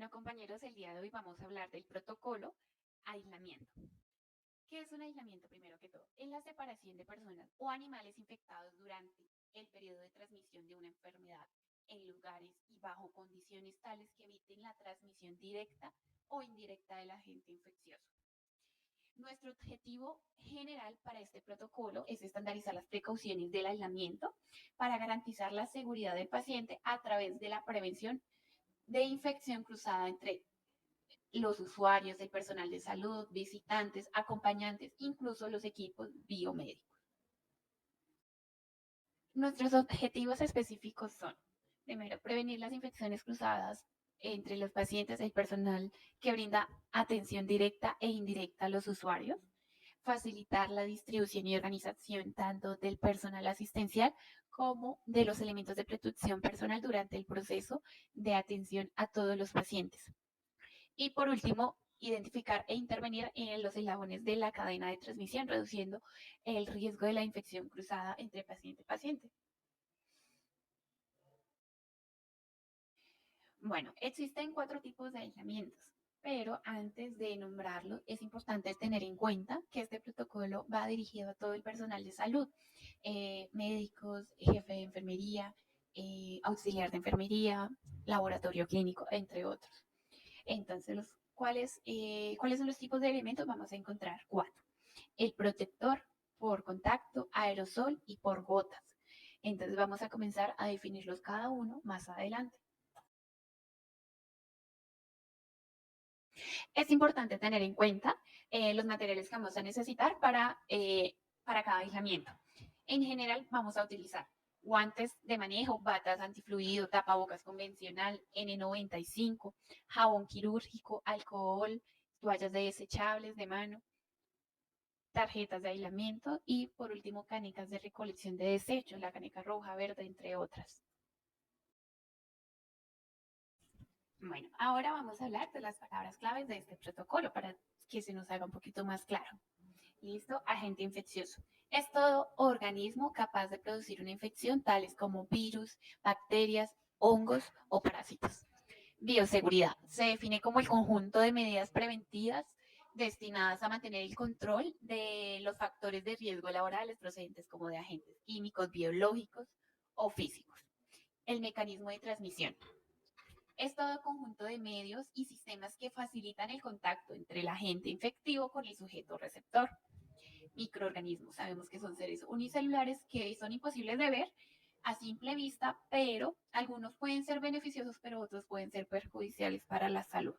Bueno, compañeros, el día de hoy vamos a hablar del protocolo aislamiento. ¿Qué es un aislamiento primero que todo? Es la separación de personas o animales infectados durante el periodo de transmisión de una enfermedad en lugares y bajo condiciones tales que eviten la transmisión directa o indirecta del agente infeccioso. Nuestro objetivo general para este protocolo es estandarizar las precauciones del aislamiento para garantizar la seguridad del paciente a través de la prevención de infección cruzada entre los usuarios, el personal de salud, visitantes, acompañantes, incluso los equipos biomédicos. Nuestros objetivos específicos son, primero, prevenir las infecciones cruzadas entre los pacientes y el personal que brinda atención directa e indirecta a los usuarios, facilitar la distribución y organización tanto del personal asistencial como de los elementos de protección personal durante el proceso de atención a todos los pacientes. Y por último, identificar e intervenir en los eslabones de la cadena de transmisión, reduciendo el riesgo de la infección cruzada entre paciente y paciente. Bueno, existen 4 tipos de aislamientos, pero antes de nombrarlo es importante tener en cuenta que este protocolo va dirigido a todo el personal de salud, médicos, jefe de enfermería, auxiliar de enfermería, laboratorio clínico, entre otros. Entonces, ¿cuáles son los tipos de elementos? Vamos a encontrar 4. El protector por contacto, aerosol y por gotas. Entonces vamos a comenzar a definirlos cada uno más adelante. Es importante tener en cuenta los materiales que vamos a necesitar para cada aislamiento. En general vamos a utilizar guantes de manejo, batas antifluido, tapabocas convencional, N95, jabón quirúrgico, alcohol, toallas desechables de mano, tarjetas de aislamiento y por último canecas de recolección de desechos, la caneca roja, verde, entre otras. Bueno, ahora vamos a hablar de las palabras claves de este protocolo para que se nos haga un poquito más claro. Listo, agente infeccioso. Es todo organismo capaz de producir una infección, tales como virus, bacterias, hongos o parásitos. Bioseguridad. Se define como el conjunto de medidas preventivas destinadas a mantener el control de los factores de riesgo laborales procedentes como de agentes químicos, biológicos o físicos. El mecanismo de transmisión. Es todo conjunto de medios y sistemas que facilitan el contacto entre el agente infectivo con el sujeto receptor. Microorganismos. Sabemos que son seres unicelulares que son imposibles de ver a simple vista, pero algunos pueden ser beneficiosos, pero otros pueden ser perjudiciales para la salud.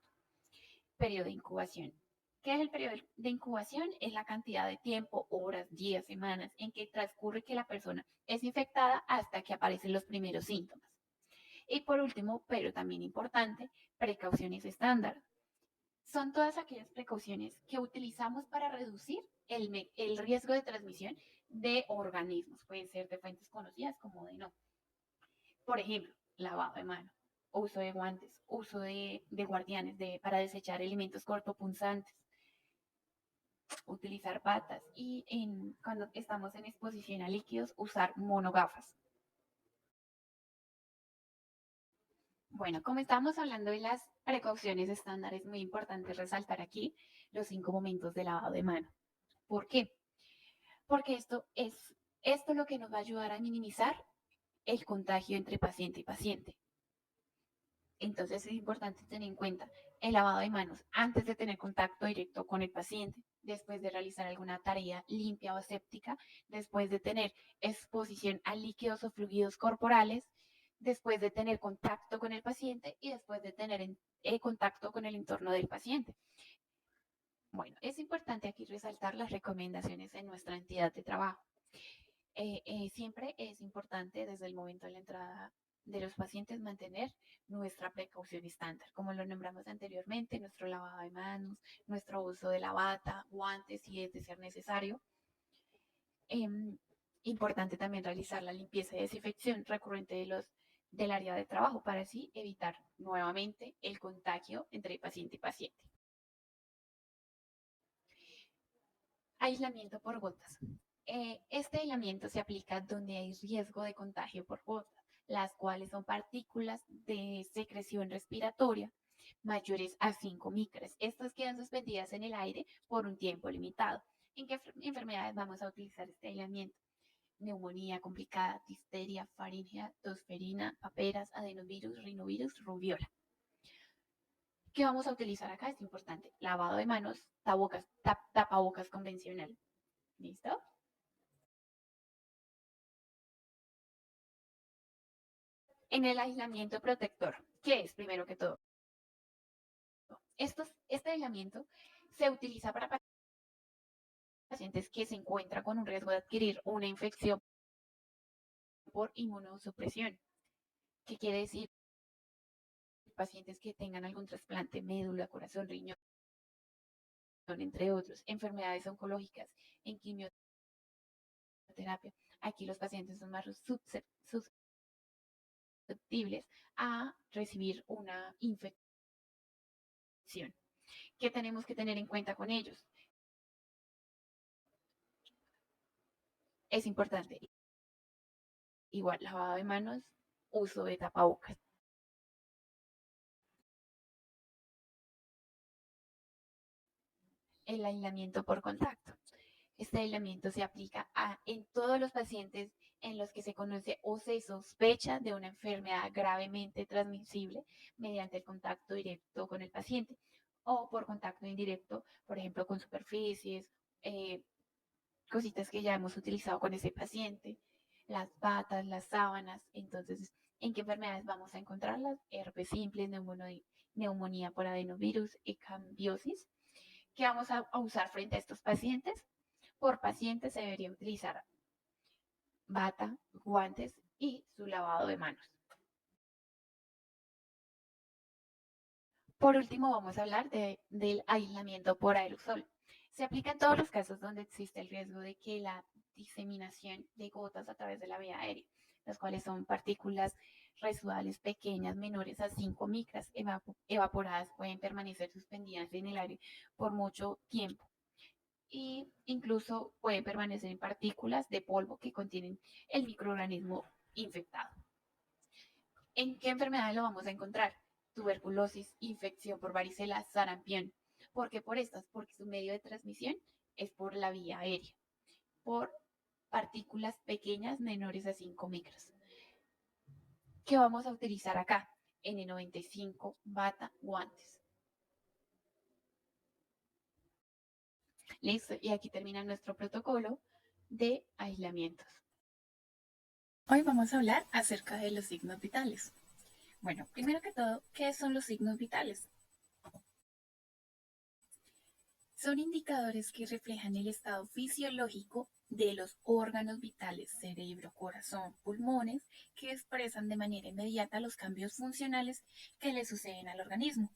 Periodo de incubación. ¿Qué es el periodo de incubación? Es la cantidad de tiempo, horas, días, semanas en que transcurre que la persona es infectada hasta que aparecen los primeros síntomas. Y por último, pero también importante, precauciones estándar. Son todas aquellas precauciones que utilizamos para reducir el riesgo de transmisión de organismos. Pueden ser de fuentes conocidas como de no. Por ejemplo, lavado de mano, uso de guantes, uso de guardianes para desechar elementos cortopunzantes, utilizar batas y cuando estamos en exposición a líquidos, usar monogafas. Bueno, como estábamos hablando de las precauciones estándar, es muy importante resaltar aquí los 5 momentos de lavado de mano. ¿Por qué? Porque esto lo que nos va a ayudar a minimizar el contagio entre paciente y paciente. Entonces es importante tener en cuenta el lavado de manos antes de tener contacto directo con el paciente, después de realizar alguna tarea limpia o aséptica, después de tener exposición a líquidos o fluidos corporales, después de tener contacto con el paciente y después de tener contacto con el entorno del paciente. Bueno, es importante aquí resaltar las recomendaciones en nuestra entidad de trabajo. Siempre es importante desde el momento de la entrada de los pacientes mantener nuestra precaución estándar, como lo nombramos anteriormente, nuestro lavado de manos, nuestro uso de la bata, guantes si es de ser necesario. Importante también realizar la limpieza y desinfección recurrente del área de trabajo para así evitar nuevamente el contagio entre paciente y paciente. Aislamiento por gotas. Este aislamiento se aplica donde hay riesgo de contagio por gotas, las cuales son partículas de secreción respiratoria mayores a 5 micras. Estas quedan suspendidas en el aire por un tiempo limitado. ¿En qué enfermedades vamos a utilizar este aislamiento? Neumonía complicada, difteria, faringia, tosferina, paperas, adenovirus, rinovirus, rubiola. ¿Qué vamos a utilizar acá? Es importante. Lavado de manos, tapabocas convencional. ¿Listo? En el aislamiento protector, ¿qué es primero que todo? Este aislamiento se utiliza para pacientes que se encuentran con un riesgo de adquirir una infección por inmunosupresión. ¿Qué quiere decir? Pacientes que tengan algún trasplante, médula, corazón, riñón, entre otros, enfermedades oncológicas, en quimioterapia. Aquí los pacientes son más susceptibles a recibir una infección. ¿Qué tenemos que tener en cuenta con ellos? Es importante, igual, lavado de manos, uso de tapabocas. El aislamiento por contacto. Este aislamiento se aplica en todos los pacientes en los que se conoce o se sospecha de una enfermedad gravemente transmisible mediante el contacto directo con el paciente o por contacto indirecto, por ejemplo, con superficies, eh, cositas que ya hemos utilizado con ese paciente, las batas, las sábanas. Entonces, ¿en qué enfermedades vamos a encontrarlas? Herpes simple, neumonía por adenovirus y cambiosis. ¿Qué vamos a usar frente a estos pacientes? Por paciente se debería utilizar bata, guantes y su lavado de manos. Por último, vamos a hablar del aislamiento por aerosol. Se aplica en todos los casos donde existe el riesgo de que la diseminación de gotas a través de la vía aérea, las cuales son partículas residuales pequeñas menores a 5 micras evaporadas, pueden permanecer suspendidas en el aire por mucho tiempo y incluso pueden permanecer en partículas de polvo que contienen el microorganismo infectado. ¿En qué enfermedades lo vamos a encontrar? Tuberculosis, infección por varicela, sarampión. ¿Por qué por estas? Porque su medio de transmisión es por la vía aérea, por partículas pequeñas menores a 5 micras. ¿Qué vamos a utilizar acá? N95, bata, guantes. Listo, y aquí termina nuestro protocolo de aislamientos. Hoy vamos a hablar acerca de los signos vitales. Bueno, primero que todo, ¿qué son los signos vitales? Son indicadores que reflejan el estado fisiológico de los órganos vitales, cerebro, corazón, pulmones, que expresan de manera inmediata los cambios funcionales que le suceden al organismo.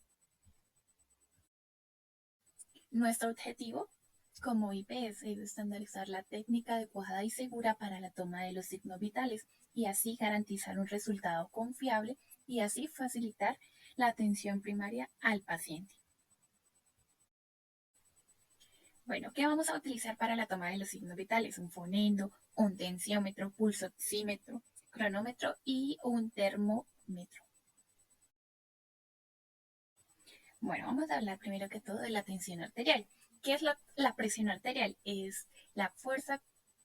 Nuestro objetivo como IPS es estandarizar la técnica adecuada y segura para la toma de los signos vitales y así garantizar un resultado confiable y así facilitar la atención primaria al paciente. Bueno, ¿qué vamos a utilizar para la toma de los signos vitales? Un fonendo, un tensiómetro, pulso oxímetro, cronómetro y un termómetro. Bueno, vamos a hablar primero que todo de la tensión arterial. ¿Qué es la presión arterial? Es la fuerza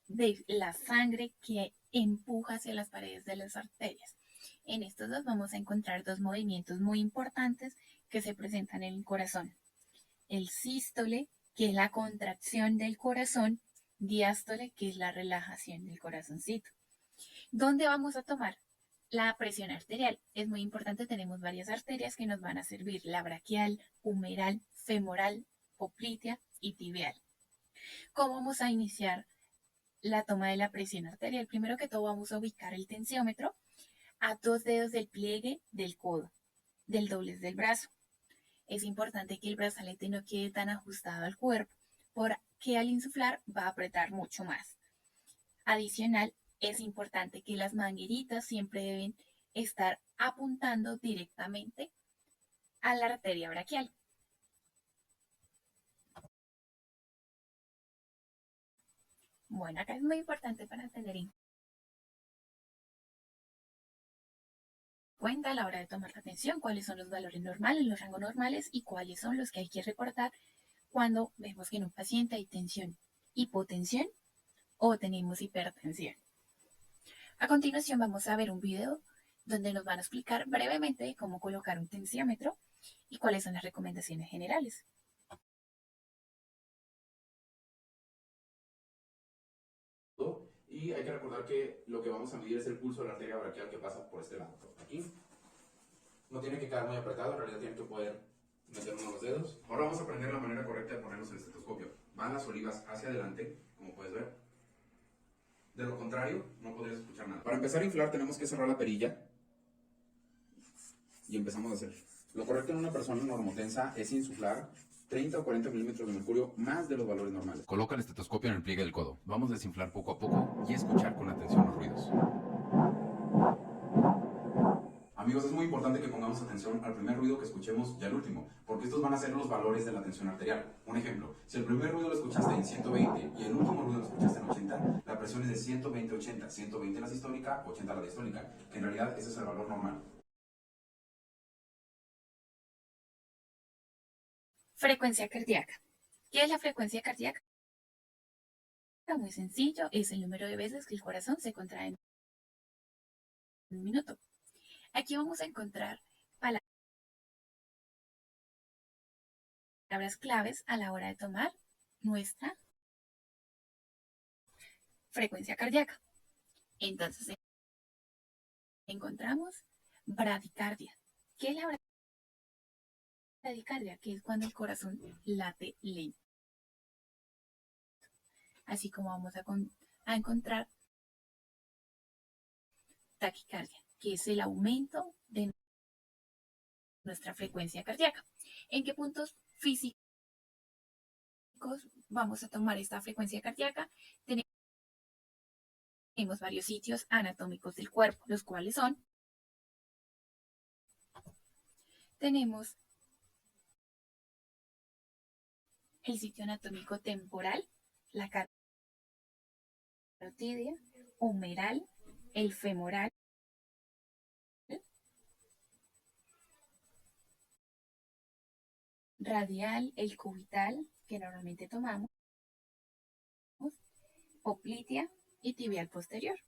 de la sangre que empuja hacia las paredes de las arterias. En estos dos vamos a encontrar dos movimientos muy importantes que se presentan en el corazón. El sístole, que es la contracción del corazón, diástole, que es la relajación del corazoncito. ¿Dónde vamos a tomar la presión arterial? Es muy importante, tenemos varias arterias que nos van a servir, la braquial, humeral, femoral, poplitea y tibial. ¿Cómo vamos a iniciar la toma de la presión arterial? Primero que todo vamos a ubicar el tensiómetro a 2 dedos del pliegue del codo, del doblez del brazo. Es importante que el brazalete no quede tan ajustado al cuerpo, porque al insuflar va a apretar mucho más. Adicional, es importante que las mangueritas siempre deben estar apuntando directamente a la arteria braquial. Bueno, acá es muy importante para tener en cuenta a la hora de tomar la tensión, cuáles son los valores normales, los rangos normales y cuáles son los que hay que reportar cuando vemos que en un paciente hay tensión, hipotensión o tenemos hipertensión. A continuación vamos a ver un video donde nos van a explicar brevemente cómo colocar un tensiómetro y cuáles son las recomendaciones generales. Y hay que recordar que lo que vamos a medir es el pulso de la arteria braquial que pasa por este lado. Aquí no tiene que quedar muy apretado, en realidad tienen que poder meter uno los dedos. Ahora vamos a aprender la manera correcta de ponerlos en el estetoscopio. Van las olivas hacia adelante, como puedes ver. De lo contrario, no podrías escuchar nada. Para empezar a inflar tenemos que cerrar la perilla y empezamos a hacer. Lo correcto en una persona normotensa es insuflar 30 o 40 milímetros de mercurio más de los valores normales. Coloca el estetoscopio en el pliegue del codo. Vamos a desinflar poco a poco y escuchar con atención los ruidos. Amigos, es muy importante que pongamos atención al primer ruido que escuchemos y al último, porque estos van a ser los valores de la tensión arterial. Un ejemplo, si el primer ruido lo escuchaste en 120 y el último ruido lo escuchaste en 80, la presión es de 120-80, 120 la sistólica, 80 la diastólica, que en realidad ese es el valor normal. Frecuencia cardíaca. ¿Qué es la frecuencia cardíaca? Muy sencillo, es el número de veces que el corazón se contrae en un minuto. Aquí vamos a encontrar palabras claves a la hora de tomar nuestra frecuencia cardíaca. Entonces encontramos bradicardia. ¿Qué es la bradicardia? Que es cuando el corazón late lento. Así como vamos a encontrar taquicardia, que es el aumento de nuestra frecuencia cardíaca. ¿En qué puntos físicos vamos a tomar esta frecuencia cardíaca? Tenemos varios sitios anatómicos del cuerpo, los cuales son, tenemos el sitio anatómico temporal, la carotidia, humeral, el femoral, radial, el cubital, que normalmente tomamos, poplitea y tibial posterior.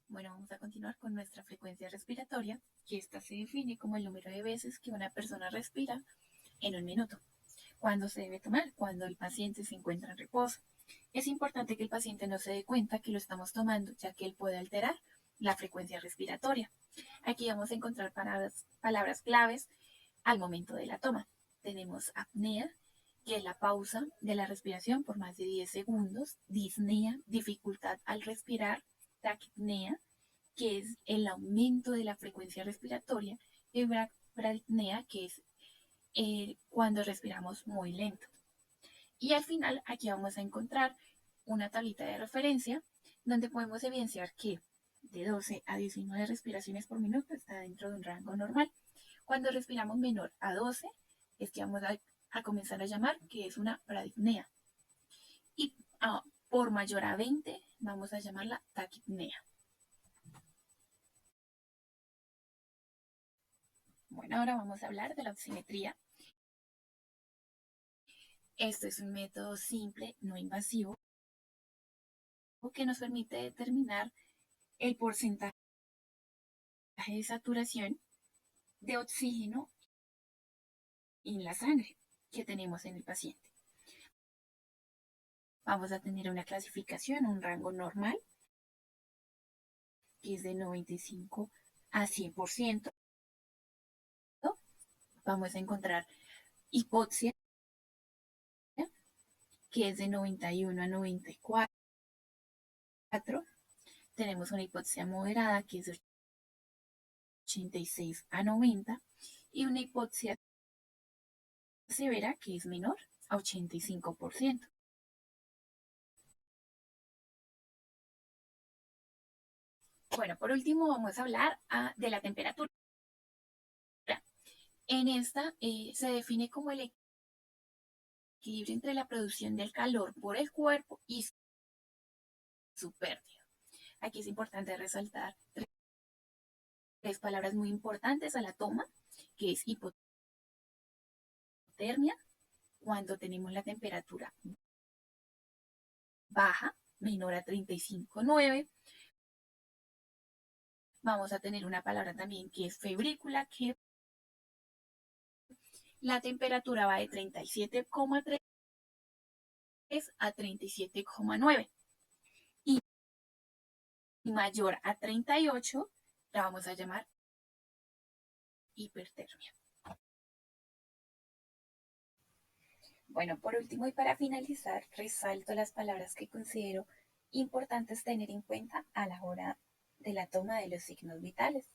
Bueno, vamos a continuar con nuestra frecuencia respiratoria, que esta se define como el número de veces que una persona respira en un minuto. ¿Cuándo se debe tomar? Cuando el paciente se encuentra en reposo. Es importante que el paciente no se dé cuenta que lo estamos tomando, ya que él puede alterar la frecuencia respiratoria. Aquí vamos a encontrar palabras claves al momento de la toma. Tenemos apnea, que es la pausa de la respiración por más de 10 segundos, disnea, dificultad al respirar, taquipnea, que es el aumento de la frecuencia respiratoria, y bradipnea, que es cuando respiramos muy lento. Y al final aquí vamos a encontrar una tablita de referencia donde podemos evidenciar que de 12 a 19 respiraciones por minuto está dentro de un rango normal. Cuando respiramos menor a 12 es que vamos a comenzar a llamar que es una bradipnea. Y por mayor a 20 vamos a llamarla taquipnea. Bueno, ahora vamos a hablar de la oximetría. Esto es un método simple, no invasivo, que nos permite determinar el porcentaje de saturación de oxígeno en la sangre que tenemos en el paciente. Vamos a tener una clasificación, un rango normal, que es de 95 a 100%. Vamos a encontrar hipoxia, que es de 91 a 94. Tenemos una hipoxia moderada, que es de 86 a 90. Y una hipoxia severa, que es menor a 85%. Bueno, por último vamos a hablar de la temperatura. En esta se define como el equilibrio entre la producción del calor por el cuerpo y su pérdida. aquí es importante resaltar tres palabras muy importantes a la toma, que es hipotermia, cuando tenemos la temperatura baja, menor a 35,9. Vamos a tener una palabra también que es febrícula, que la temperatura va de 37,3 a 37,9 y mayor a 38 la vamos a llamar hipertermia. Bueno, por último y para finalizar, resalto las palabras que considero importantes tener en cuenta a la hora de la toma de los signos vitales.